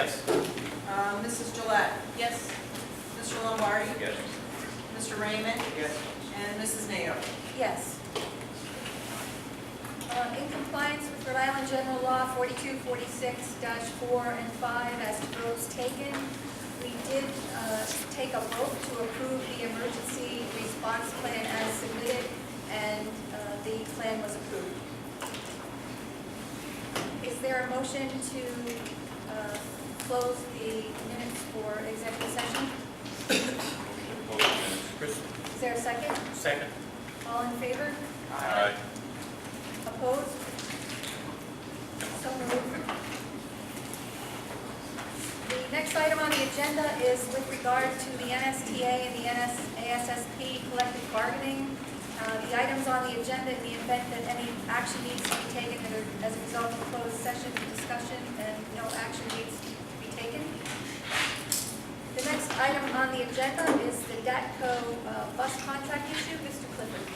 Yes. Mrs. Gillette? Yes. Mr. Lombardi? Yes. Mr. Raymond? Yes. And Mrs. Nato? Yes. In compliance with Rhode Island General Law 4246-4 and 5 as to votes taken, we did take a vote to approve the emergency response plan as submitted, and the plan was approved. Is there a motion to close the minutes for executive session? Chris? Is there a second? Second. All in favor? Aye. Opposed? So moved. The next item on the agenda is with regard to the NSTA and the NSASSP collective bargaining. The items on the agenda, in the event that any action needs to be taken as a result of closed session discussion, and no action needs to be taken. The next item on the agenda is the DATTCO bus contract issue. Mr. Clifford.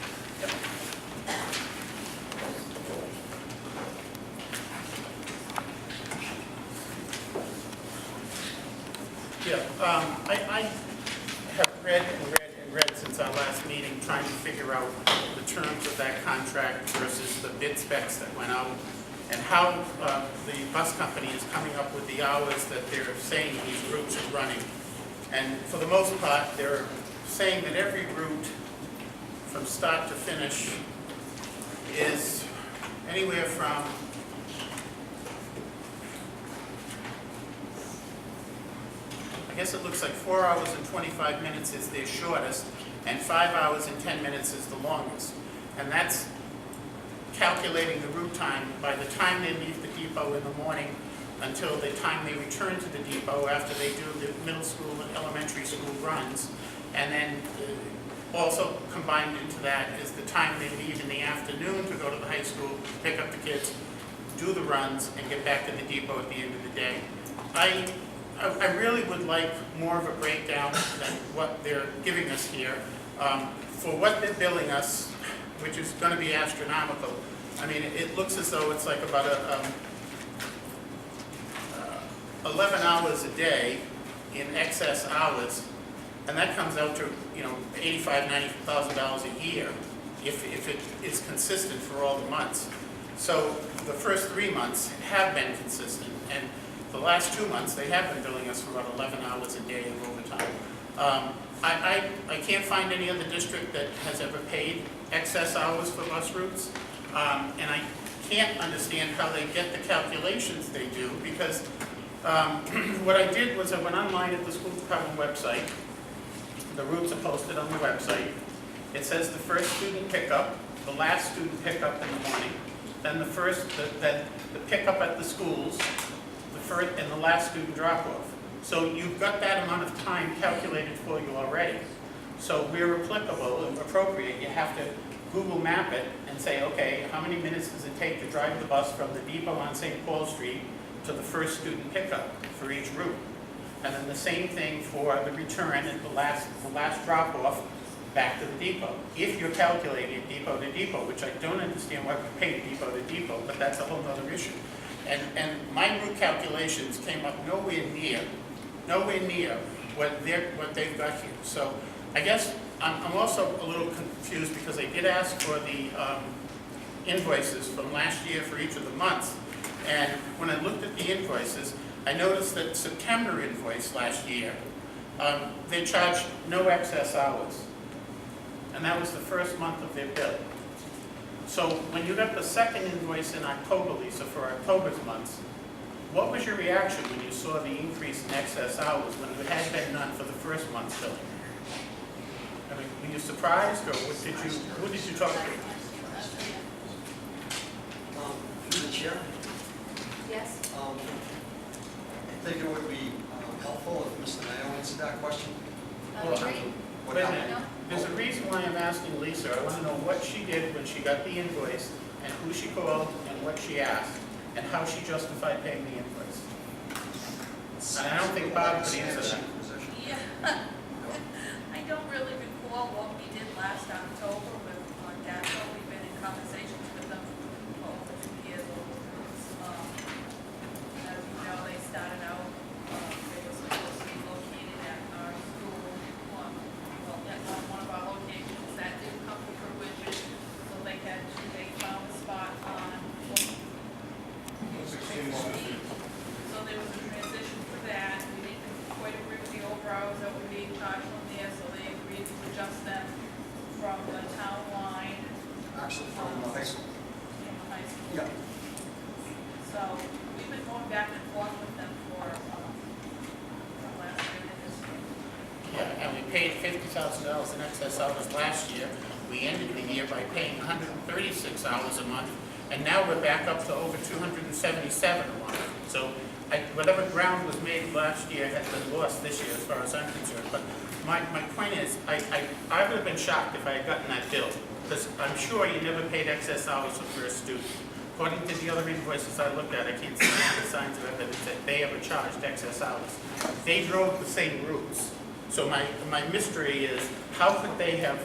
Yeah, I have read and read since our last meeting, trying to figure out the terms of that contract versus the bid specs that went out, and how the bus company is coming up with the hours that they're saying these routes are running. And for the most part, they're saying that every route from start to finish is anywhere from I guess it looks like 4 hours and 25 minutes is their shortest, and 5 hours and 10 minutes is the longest. And that's calculating the route time by the time they leave the depot in the morning until the time they return to the depot after they do the middle school and elementary school runs. And then also combined into that is the time they leave in the afternoon to go to the high school, pick up the kids, do the runs, and get back to the depot at the end of the day. I really would like more of a breakdown than what they're giving us here for what they're billing us, which is going to be astronomical. I mean, it looks as though it's like about 11 hours a day in excess hours, and that comes out to $85,000, $90,000 a year if it is consistent for all the months. So the first 3 months have been consistent, and the last 2 months, they have been billing us for about 11 hours a day of overtime. I can't find any other district that has ever paid excess hours for bus routes, and I can't understand how they get the calculations they do, because what I did was I went online at the school department website. The routes are posted on the website. It says the first student pickup, the last student pickup in the morning, then the pickup at the schools, and the last student drop-off. So you've got that amount of time calculated for you already. So where applicable and appropriate, you have to Google map it and say, okay, how many minutes does it take to drive the bus from the depot on St. Paul Street to the first student pickup for each route? And then the same thing for the return and the last drop-off back to the depot. If you're calculating it depot to depot, which I don't understand why we pay depot to depot, but that's a whole other issue. And my route calculations came up nowhere near what they've got here. So I guess I'm also a little confused because I did ask for the invoices from last year for each of the months. And when I looked at the invoices, I noticed that September invoice last year, they charged no excess hours. And that was the first month of their bill. So when you got the second invoice in October, Lisa, for October's months, what was your reaction when you saw the increase in excess hours when there had been none for the first month's billing? I mean, were you surprised, or who did you talk to? Through the chair, Yes. I think it would be helpful if Mr. Mayo answered that question. Well, Green? What Wait a happened? minute. There's a reason why I'm asking Lisa. I want to know what she did when she got the invoice, and who she called, and what she asked, and how she justified paying the invoice. And I don't think Bob could answer that. Yeah. I don't really recall what we did last October with DATTCO. We've been in conversations with them for over 2 years. As you know, they started out paid $50,000 in excess hours last year. We ended the year by paying 136 hours a month, and now we're back up to over 277 a month. So whatever ground was made last year has been lost this year as far as I'm concerned. But my point is, I would have been shocked if I had gotten that bill, because I'm sure you never paid excess hours for first student. According to the other invoices I looked at, I can't see any signs of evidence that they ever charged excess hours. They drove the same routes. So my mystery is, how could they have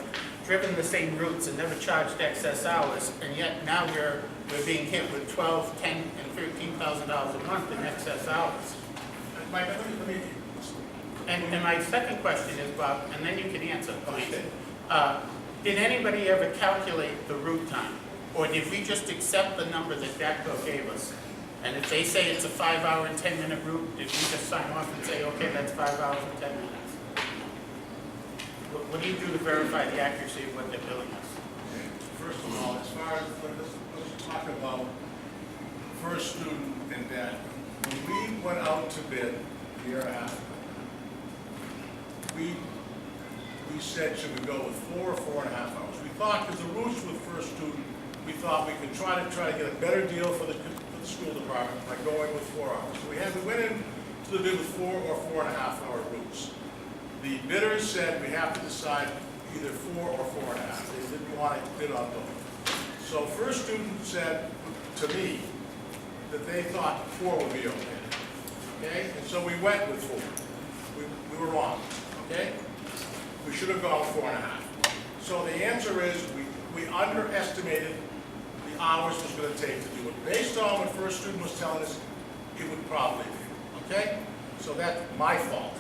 driven the same routes and never charged excess hours, and yet now we're being hit with $12,000, $10,000, and $13,000 a month in excess hours? Mike, let me. And my second question is, Bob, and then you can answer, please. Did anybody ever calculate the route time? Or did we just accept the number that DATTCO gave us? And if they say it's a 5-hour and 10-minute route, did we just sign off and say, okay, that's 5 hours and 10 minutes? What do you do to verify the accuracy of what they're billing us? First of all, as far as, let's talk about first student and that. When we went out to bid a year and a half ago, we said, should we go with 4 or 4.5 hours? We thought, because the routes with first student, we thought we could try to get a better deal for the school department by going with 4 hours. So we went into the bid with 4 or 4.5 hour routes. The bidders said we have to decide either 4 or 4.5. They didn't want to bid on both. So first student said to me that they thought 4 would be okay. Okay? And so we went with 4. We were wrong. Okay? We should have gone with 4.5. So the answer is we underestimated the hours it was going to take to do it. Based on what first student was telling us, it would probably be. Okay? So that's my fault.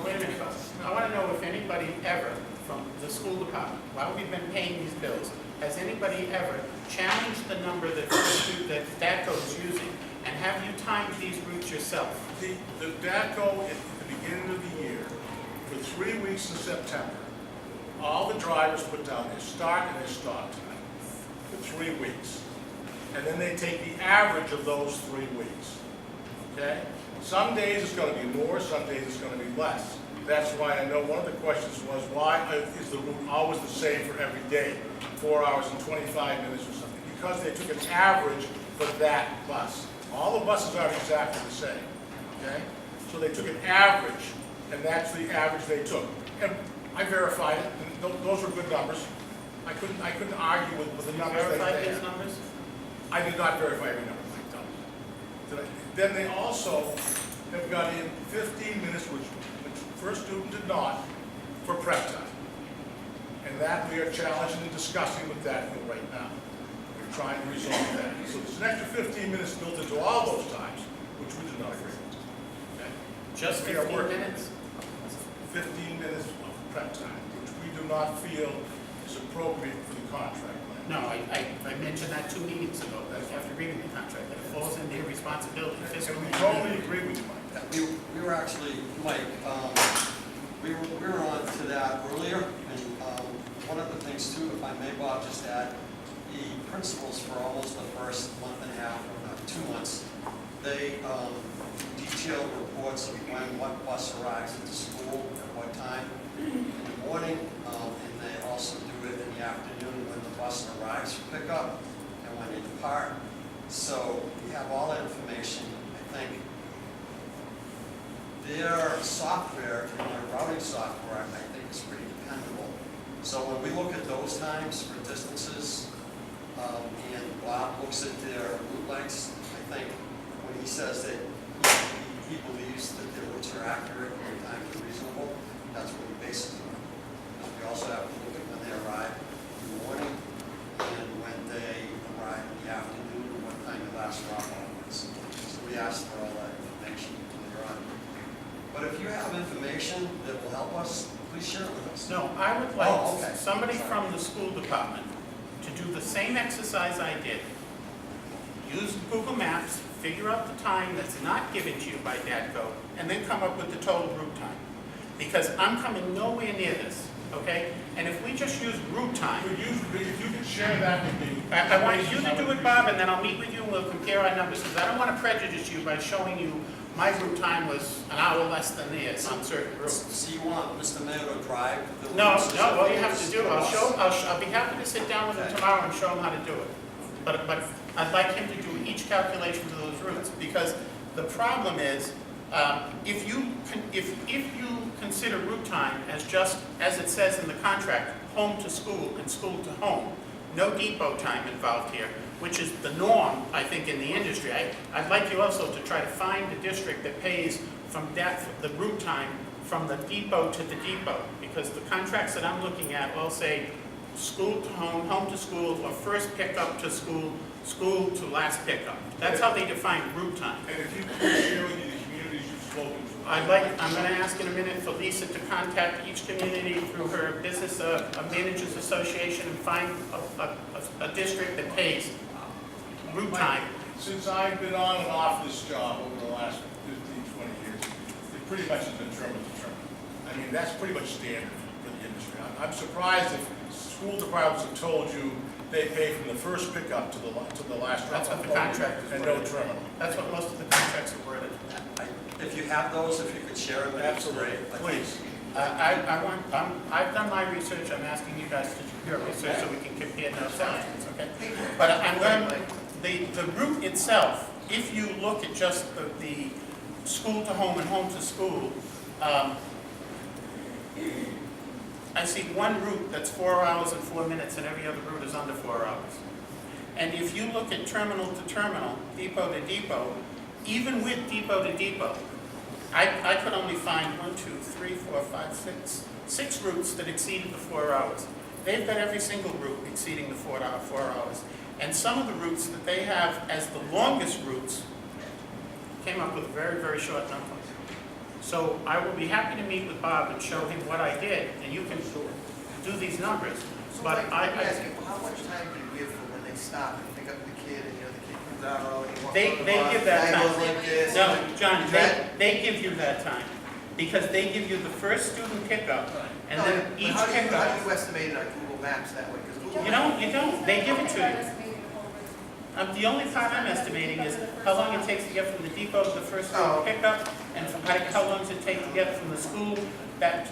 Wait a minute, folks. I want to know if anybody ever, from the school department, while we've been paying these bills, has anybody ever challenged the number that DATTCO is using, and have you timed these routes yourself? The DATTCO, at the beginning of the year, for 3 weeks in September, all the drivers put down their start and their stop time for 3 weeks. And then they take the average of those 3 weeks. Okay? Some days it's going to be more, some days it's going to be less. That's why I know one of the questions was, why is the route always the same for every day? 4 hours and 25 minutes or something. Because they took an average for that bus. All the buses are exactly the same. Okay? So they took an average, and that's the average they took. And I verified it, and those were good numbers. I couldn't argue with the numbers that they Verified had. these numbers? I did not verify every number. Then they also have got in 15 minutes, which first student did not, for prep time. And that we are challenging and discussing with DATTCO right now. We're trying to resolve that. So there's an extra 15 minutes built into all those times, which we did not agree with. Okay? Just We are 15 working. minutes? 15 minutes of prep time, which we do not feel is appropriate for the contract. No, I mentioned that 2 meetings ago, after reading the contract, that it falls in their responsibility. And we totally agree with you, Mike. We were actually, Mike, we were on to that earlier, and one of the things too, if I may, Bob, just add, the principals for almost the first month and a half, or 2 months, they detailed reports of what bus arrives at the school, at what time in the morning, and they also do it in the afternoon when the bus arrives for pickup and when they depart. So we have all that information. I think their software and their routing software, I think, is pretty dependable. So when we look at those times for distances, and Bob looks at their route lengths, I think when he says that he believes that their routes are accurate and their times are reasonable, that's what he bases it on. We also have to look at when they arrive in the morning and when they arrive in the afternoon, and what time the last drop-off is. So we ask for all that information later on. But if you have information that will help us, please share it with us. No, I would like okay. somebody Sorry. from the school department to do the same exercise I did. Use Google Maps, figure out the time that's not given to you by DATTCO, and then come up with the total route time. Because I'm coming nowhere near this, okay? And if we just use route time, If you could share that with me. I want you to do it, Bob, and then I'll meet with you and we'll compare our numbers, because I don't want to prejudice you by showing you my route time was an hour less than theirs on certain routes. So you want Mr. Mayor to drive the No, routes? no, what you have to do, I'll be happy to sit down with him tomorrow and show him how to do it. But I'd like him to do each calculation of those routes, because the problem is, if you consider route time as just, as it says in the contract, home to school and school to home, no depot time involved here, which is the norm, I think, in the industry. I'd like you also to try to find a district that pays the route time from the depot to the depot, because the contracts that I'm looking at all say school to home, home to school, or first pickup to school, school to last pickup. That's how they define route time. And if you could share with me the communities you've spoken to. I'm going to ask in a minute for Lisa to contact each community through her business managers association and find a district that pays route time. Since I've been on and off this job over the last 15, 20 years, it pretty much has been terminal to terminal. I mean, that's pretty much standard for the industry. I'm surprised if school departments have told you they pay from the first pickup to the last drop. That's what the contract is and no worded. terminal. That's what most of the contracts are worded. If you have those, if you could share them, that'd be great. Please. I've done my research. I'm asking you guys to do your research so we can compare those options, okay? But I'm going, the route itself, if you look at just the school to home and home to school, I see one route that's 4 hours and 4 minutes, and every other route is under 4 hours. And if you look at terminal to terminal, depot to depot, even with depot to depot, I could only find 6 routes that exceeded the 4 hours. They've got every single route exceeding the 4 hours. And some of the routes that they have as the longest routes came up with a very, very short number. So I will be happy to meet with Bob and show him what I did, and you can do these numbers. So But like, let me ask you, how much time do you give for when they stop and pick up the kid, and the kid comes down early? and walks They on the bus, give that guy time. goes like this, No, and- John, Is that- they give you that time, because they give you the first student pickup, and No, then but each how do pickup. you estimate it on Google Maps that way? 'Cause Google You don't, they give it to you. The only part I'm estimating is how long it takes to get from the depot to the first student pickup, and how long does it take to get from the school back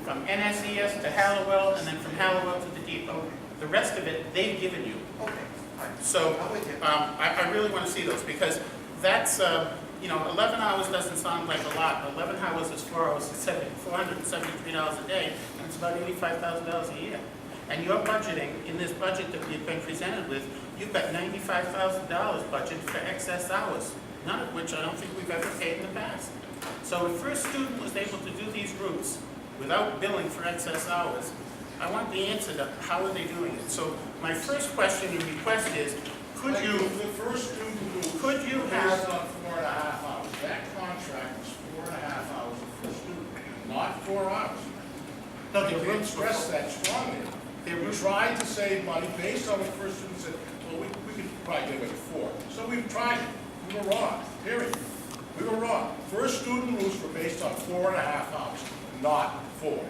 from NSES to Hallowell, and then from Hallowell to the depot. The rest of it, they've given you. Okay, all right. So, I'm with you. I really want to see those, because that's, 11 hours doesn't sound like a lot, but 11 hours is 4 hours, it's $473 a day, and it's about $85,000 a year. And your budgeting, in this budget that we've been presented with, you've got $95,000 budgeted for excess hours, none of which I don't think we've ever paid in the past. So if first student was able to do these routes without billing for excess hours, I want the answer to how are they doing it. So my first question and request is, could you The first student who Could you based have- on 4.5 hours. That contract was 4.5 hours for student, not 4 hours. No, I the can routes express that strongly. They We tried to save money based on what the first student said, well, we could probably get away with 4. So we've tried it. We were wrong, period. We were wrong. First student routes were based on 4.5 hours, not 4.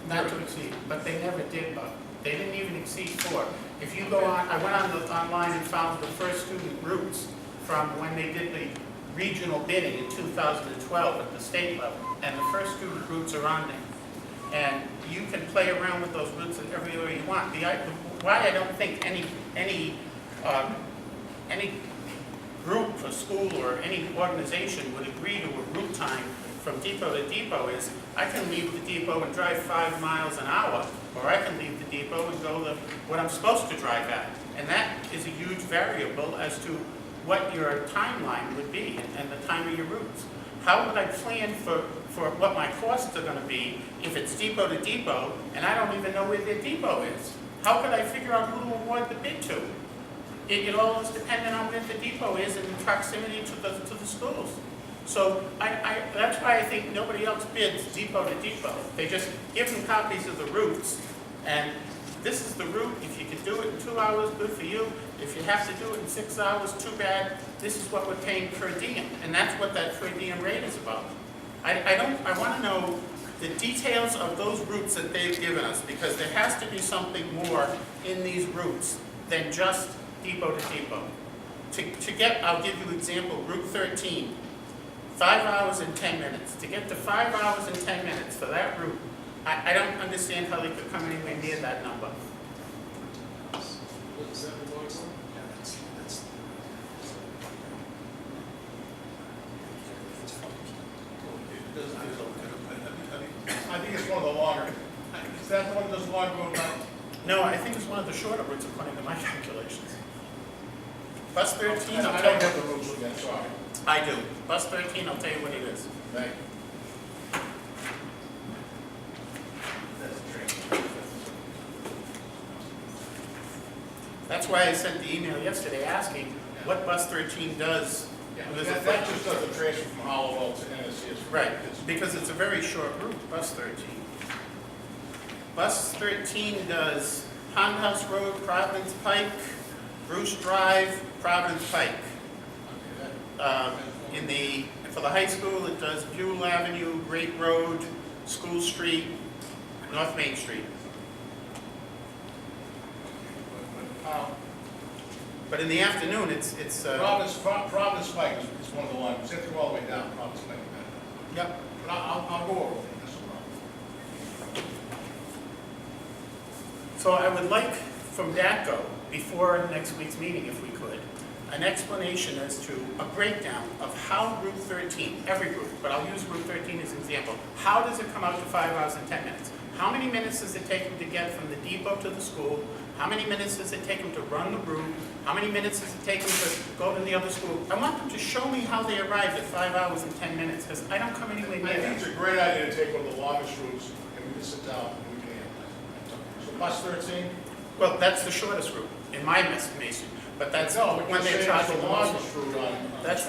Not to exceed, but they never did, Bob. They didn't even exceed 4. If you go on, I went online and found the first student routes from when they did the regional bidding in 2012 at the state level, and the first student routes are on there. And you can play around with those routes in every way you want. Why I don't think any group or school or any organization would agree to a route time from depot to depot is, I can leave the depot and drive 5 miles an hour, or I can leave the depot and go what I'm supposed to drive at. And that is a huge variable as to what your timeline would be and the time of your routes. How would I plan for what my costs are gonna be if it's depot to depot, and I don't even know where their depot is? How could I figure out who to award the bid to? It all is dependent on where the depot is and in proximity to the schools. So that's why I think nobody else bids depot to depot. They just give them copies of the routes, and this is the route. If you can do it in 2 hours, good for you. If you have to do it in 6 hours, too bad. This is what we're paying per diem, and that's what that per diem rate is about. I want to know the details of those routes that they've given us, because there has to be something more in these routes than just depot to depot. I'll give you an example, Route 13, 5 hours and 10 minutes. To get to 5 hours and 10 minutes for that route, I don't understand how they could come anywhere near that number. Yeah, that's. I think it's one of the longer, is that the one that does the longer road now? No, I think it's one of the shorter routes according to my calculations. Bus 13, I I'll don't tell you. have the routes with that, sorry. I do. Bus 13, I'll tell you what it is. Thank you. That's why I sent the email yesterday asking what bus 13 does. Yeah, There's a that just does the transfer from Hollowell to NSASSP. Right, because it's a very short route, bus 13. Bus 13 does Pond House Road, Providence Pike, Bruce Drive, Providence Pike. For the high school, it does Buell Avenue, Great Road, School Street, North Main Street. But in the afternoon, it's Providence Pike is one of the lines, it's go all the way down, Providence Pike. yep. But I'll go over it, that's no problem. So I would like from DATTCO, before next week's meeting, if we could, an explanation as to a breakdown of how Route 13, every route, but I'll use Route 13 as an example. How does it come out to 5 hours and 10 minutes? How many minutes does it take them to get from the depot to the school? How many minutes does it take them to run the route? How many minutes does it take them to go to the other school? I want them to show me how they arrived at 5 hours and 10 minutes, because I don't come anywhere I near think that. it's a great idea to take one of the longest routes, and we can sit down and we can analyze it. So bus 13? Well, that's the shortest route, in my estimation, but that's No, but when you're they're saying charging it's the the most. longest route on.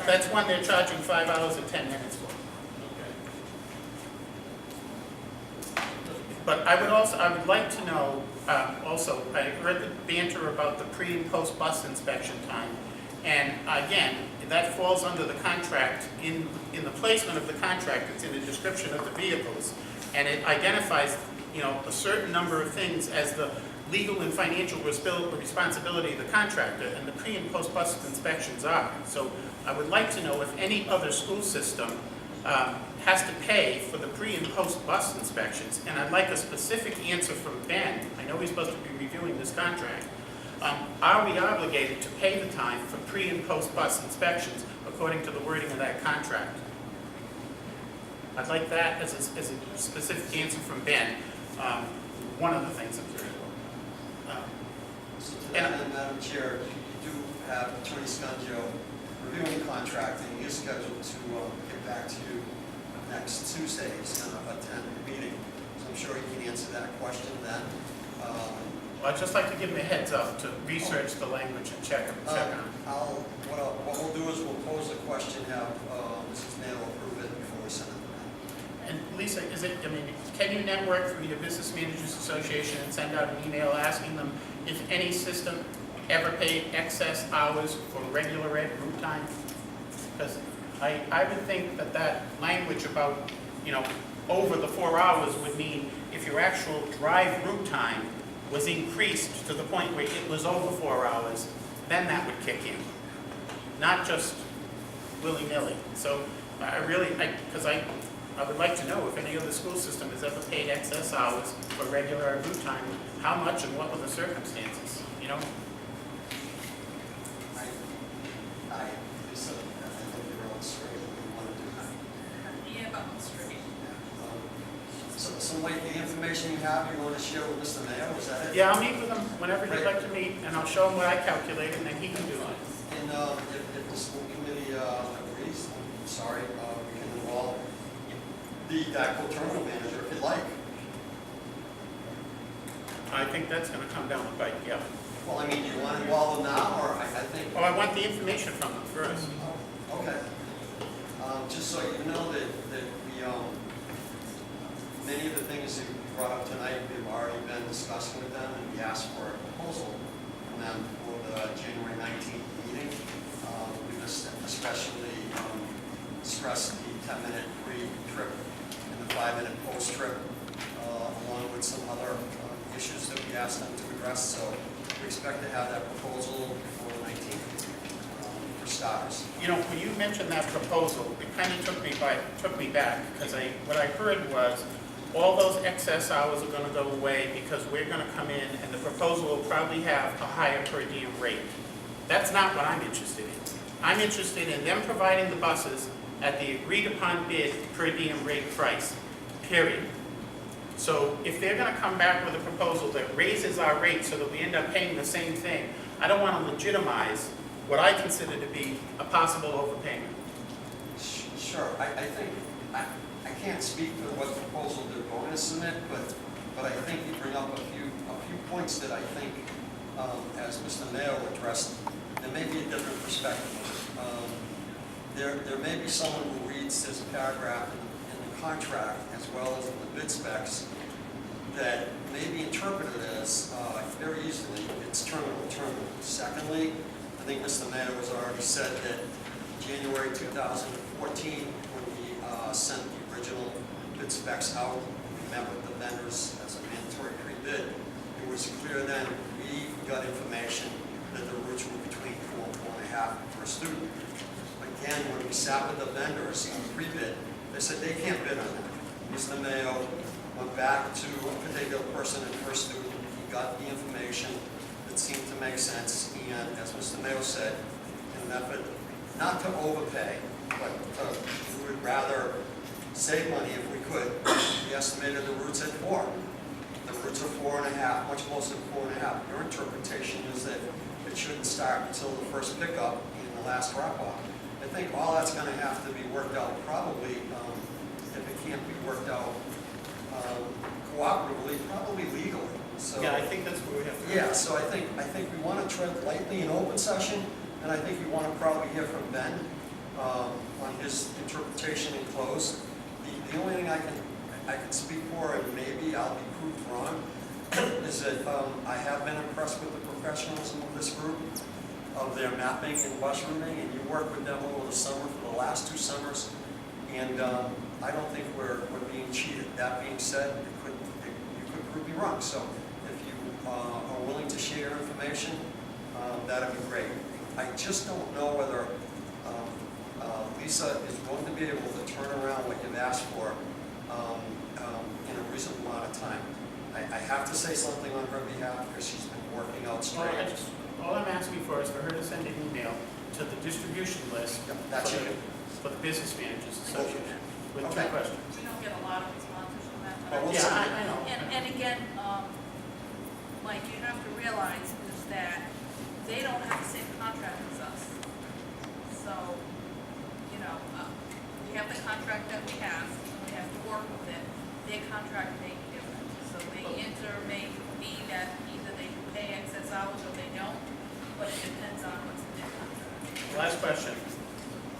That's when they're charging 5 hours and 10 minutes for. But I would like to know, also, I heard the banter about the pre and post bus inspection time. And again, that falls under the contract, in the placement of the contract, it's in the description of the vehicles. And it identifies, a certain number of things as the legal and financial responsibility of the contractor, and the pre and post bus inspections are. So I would like to know if any other school system has to pay for the pre and post bus inspections, and I'd like a specific answer from Ben. I know he's supposed to be reviewing this contract. Are we obligated to pay the time for pre and post bus inspections according to the wording of that contract? I'd like that as a specific answer from Ben. One of the things I'm curious about. So to that end, Madam Chair, you do have Attorney Scungio reviewing the contract, and he is scheduled to get back to you next Tuesday. He's going to attend the meeting, so I'm sure he can answer that question then. Well, I'd just like to give him a heads up to research the language and check on it. What we'll do is we'll pose the question, have Mrs. Nail approve it before we send it to them. And Lisa, can you network through your Business Managers Association and send out an email asking them if any system ever paid excess hours for regular ed route time? Because I would think that language about, over the 4 hours would mean if your actual drive route time was increased to the point where it was over 4 hours, then that would kick in. Not just willy-nilly. So I would like to know if any other school system has ever paid excess hours for regular route time, how much and what were the circumstances, I think you're all straight what you want to do. Yeah, about straight. So like the information you have, you want to share with Mr. Mayor, was that it? Yeah, I'll meet with him whenever he'd like to meet, and I'll show him what I calculated, and then he can do it. And if the school committee agrees, I'm sorry, we can involve the DATTCO terminal manager if you'd like. I think that's gonna come down the pike, yeah. Well, I mean, do you want to involve them now, or I think? Well, I want the information from them first. Okay. Just so you know that many of the things that you brought up tonight, we've already been discussing with them, and we asked for a proposal from them for the January 19th meeting. We've especially stressed the 10-minute pre-trip and the 5-minute post-trip, along with some other issues that we asked them to address. So we expect to have that proposal before the 19th for starters. You know, when you mentioned that proposal, it kind of took me back, because what I heard was, all those excess hours are gonna go away because we're gonna come in and the proposal will probably have a higher per diem rate. That's not what I'm interested in. I'm interested in them providing the buses at the agreed upon bid per diem rate price, period. So if they're gonna come back with a proposal that raises our rate so that we end up paying the same thing, I don't wanna legitimize what I consider to be a possible overpayment. Sure, I think, I can't speak for what proposal they're going to submit, but I think you bring up a few points that I think, as Mr. Mayo addressed, there may be a different perspective. There may be someone who reads this paragraph in the contract as well as in the bid specs that may be interpreted as very easily, it's terminal. Secondly, I think Mr. Mayo has already said that January 2014, when we sent the original bid specs out, remember the vendors as a mandatory pre-bid, it was clear then we got information that the routes were between 4 and 4.5 per student. Again, when we sat with the vendors on pre-bid, they said they can't bid on that. Mr. Mayo went back to a particular person and per student, he got the information that seemed to make sense, and as Mr. Mayo said, in an effort not to overpay, but we would rather save money if we could. We estimated the routes at 4. The routes are 4.5, much closer to 4.5. Your interpretation is that it shouldn't start until the first pickup and the last drop-off. I think all that's going to have to be worked out probably, if it can't be worked out cooperatively, probably legally. So, Yeah, I think that's what we have to do. yeah, so I think we want to tread lightly in open session, and I think we want to probably hear from Ben on his interpretation in close. The only thing I can speak for, and maybe I'll be proved wrong, is that I have been impressed with the professionalism of this group, of their mapping and bus routing, and you worked with them over the summer for the last 2 summers, and I don't think we're being cheated. That being said, you could prove me wrong. So if you are willing to share information, that'd be great. I just don't know whether Lisa is going to be able to turn around what you've asked for in a reasonable amount of time. I have to say something on her behalf because she's been working out straight. All I'm asking for is for her to send an email to the distribution list That's it. for the Business Managers Association with 2 Okay. questions. We don't get a lot of responses from that. Well, we'll Yeah, see. I know. And again, Mike, you have to realize is that they don't have the same contract as us. So, you know, we have the contract that we have, and we have to work with it. Their contract may be different. So they may be that either they pay excess hours or they don't, but it depends on what's in their contract. Last question.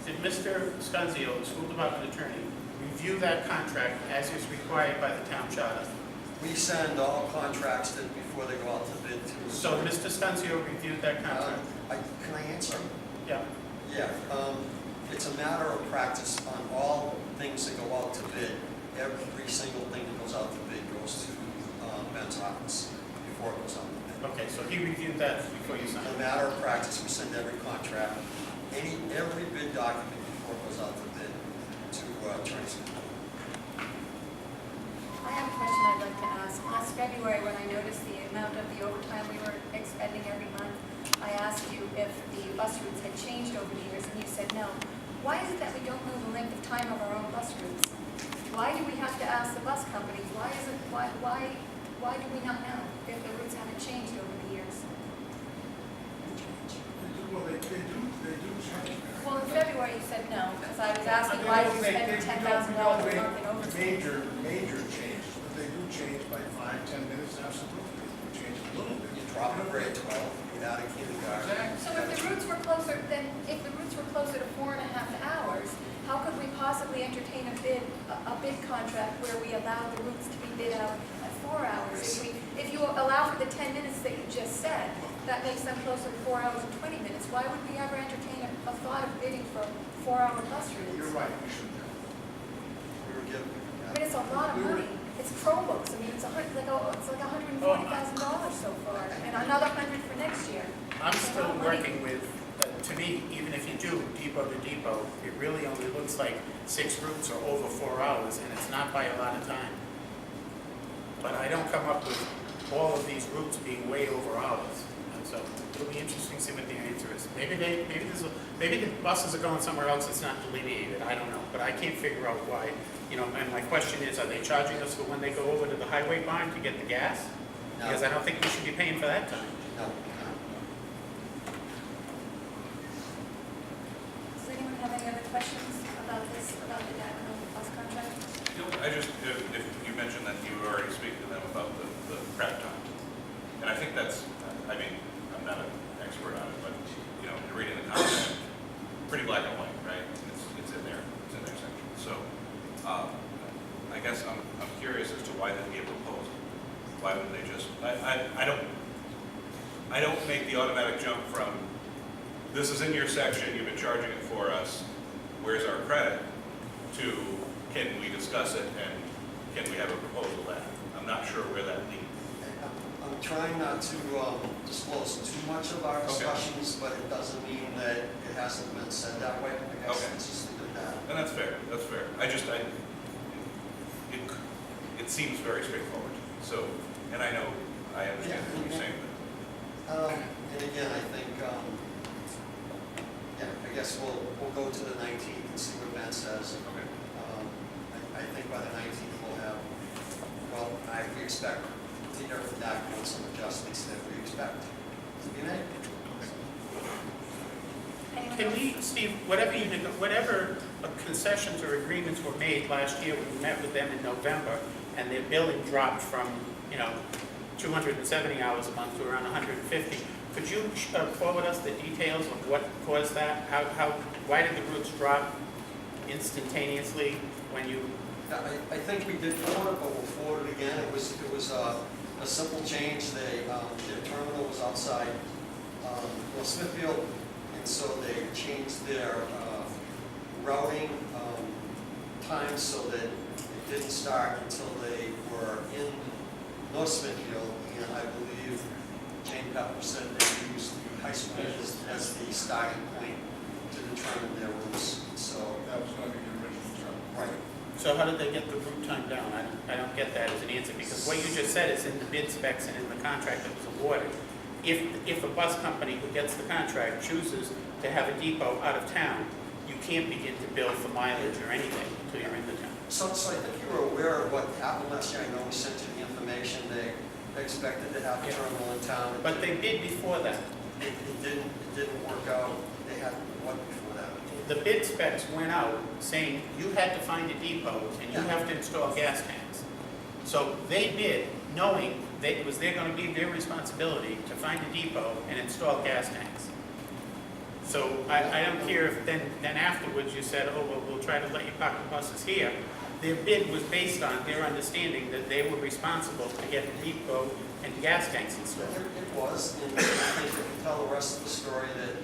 Did Mr. Scanzio, the school department attorney, review that contract as is required by the town charter? We send all contracts that before they go out to bid to. So Mr. Scanzio reviewed that contract? Can I answer? Yeah. Yeah, it's a matter of practice on all things that go out to bid. Every single thing that goes out to bid goes to Ben's office before it goes out to bid. Okay, so he reviewed that before you signed It's a it? matter of practice, we send every contract, every bid document before it goes out to bid to attorneys. I have a question I'd like to ask. Last February, when I noticed the amount of the overtime we were expending every month, I asked you if the bus routes had changed over the years, and you said no. Why is it that we don't know the length of time of our own bus routes? Why do we have to ask the bus companies? Why do we not know if the routes haven't changed over the years? Well, they do change. Well, in February, you said no, because I was asking why we spend $10,000 a month in overtime. Major changes, but they do change by 5-10 minutes, absolutely. They change a little bit. You drop a grade 12, you get out of kindergarten. Exactly. So if the routes were closer, to 4.5 hours, how could we possibly entertain a bid contract where we allow the routes to be bid out at 4 hours? If you allow for the 10 minutes that you just said, that makes them closer to 4 hours and 20 minutes. Why would we ever entertain a thought of bidding for 4-hour bus routes? You're right, we shouldn't have. We were given. I mean, it's a lot of money. It's Chromebooks. I mean, it's like $140,000 so far, and another $100 for next year. I'm It's a lot still of money. working with to me, even if you do depot to depot, it really only looks like 6 routes are over 4 hours, and it's not by a lot of time. But I don't come up with all of these routes being way over hours, and so it'll be interesting to see what the answer is. Maybe the buses are going somewhere else that's not delineated, I don't know, but I can't figure out why. You know, and my question is, are they charging us for when they go over to the highway barn to get the gas? No. Because I don't think we should be paying for that time. No, Does anyone have any other questions about this, about the DATTCO bus contract? I just, if you mentioned that you already speak to them about the prep time. And I think that's, I mean, I'm not an expert on it, but, you know, you're reading the contract, pretty black and white, right? It's in there, it's in their section. So, I guess I'm curious as to why there'd be a proposal. Why would they just, I don't make the automatic jump from, this is in your section, you've been charging it for us, where's our credit, to, can we discuss it and can we have a proposal that? I'm not sure where that leads. I'm trying not to disclose too much of our discussions, but it doesn't mean that it hasn't been said that way. I guess it's just leave it at that. And that's fair, that's fair. It seems very straightforward. So, and I know, I understand what you're saying, And again, I think, I guess we'll go to the 19th and see what Ben says. but, okay. I think by the 19th we'll have, we expect to hear from DATTCO on some adjustments that we expect to be made. Anyone Can else? we, Steve, whatever concessions or agreements were made last year, when we met with them in November, and their billing dropped from, 270 hours a month to around 150, could you forward us the details of what caused that? Why did the routes drop instantaneously when you? Yeah, I think we did forward it, but we'll forward it again. It was a simple change. Their terminal was outside Smithfield, and so they changed their routing times so that it didn't start until they were in North Smithfield, and I believe Jane Pepper said they used the high school as the starting point to determine their routes. So That was going to be the original term. right. So how did they get the route time down? I don't get that as an answer, because what you just said is in the bid specs and in the contract that was awarded. If a bus company who gets the contract chooses to have a depot out of town, you can't begin to bill for mileage or anything until you're in the town. So I think you were aware of what happened last year. I know we sent you the information. They expected to have a terminal in town. But they bid before that. It didn't work out. They had one before that. The bid specs went out saying you had to find a depot and you have to install gas tanks. So they bid knowing that it was going to be their responsibility to find a depot and install gas tanks. So I don't care if then afterwards you said, oh, well, we'll try to let you park the buses here. Their bid was based on their understanding that they were responsible to get the depot and gas tanks installed. It was, and I think you can tell the rest of the story that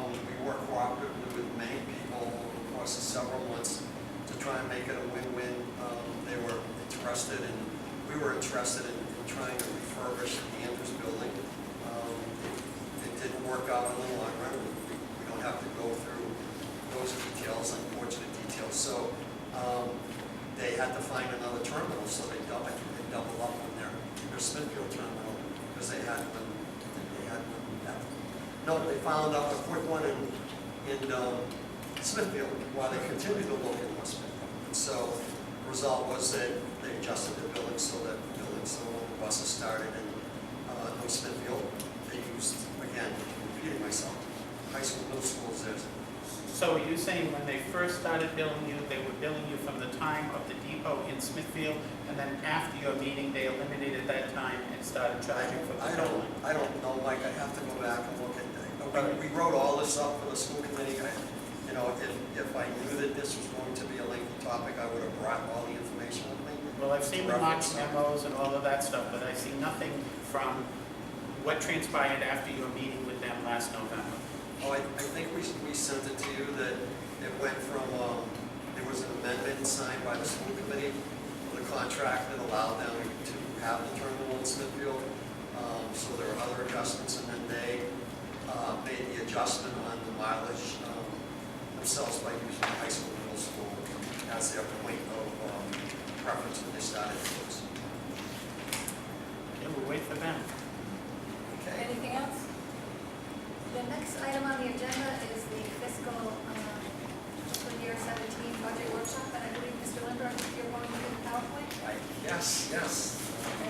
we worked cooperatively with many people over the course of several months to try and make it a win-win. They were interested, and we were interested in trying to refurbish the Andrews building. It didn't work out in the long run. We don't have to go through those details, unfortunate details. So they had to find another terminal, so they doubled up on their Smithfield terminal because they had one. They found out a quick one in Smithfield while they continued to look in West Smithfield. And so the result was that they adjusted their billing so when the buses started in North Smithfield, they used, again, repeating myself, high school, middle schools there. So are you saying when they first started billing you, they were billing you from the time of the depot in Smithfield, and then after your meeting, they eliminated that time and started charging for the tolling? I don't know, Mike. I have to go back and look at that. We wrote all this up for the school committee. If I knew that this was going to be a lengthy topic, I would have brought all the information with me. Well, I've seen the mock memos and all of that stuff, but I see nothing from what transpired after your meeting with them last November. Oh, I think we sent it to you that it went from, there was an amendment signed by the school committee for the contract that allowed them to have the terminal in Smithfield. So there were other adjustments, and then they made the adjustment on the mileage themselves by using high school, middle school as their point of preference when they started those. Okay, we'll wait for them. Okay. Anything else? The next item on the agenda is the fiscal year 17 budget workshop, and I believe, Mr. Lindbergh, you're going to do the PowerPoint? Yes. Okay.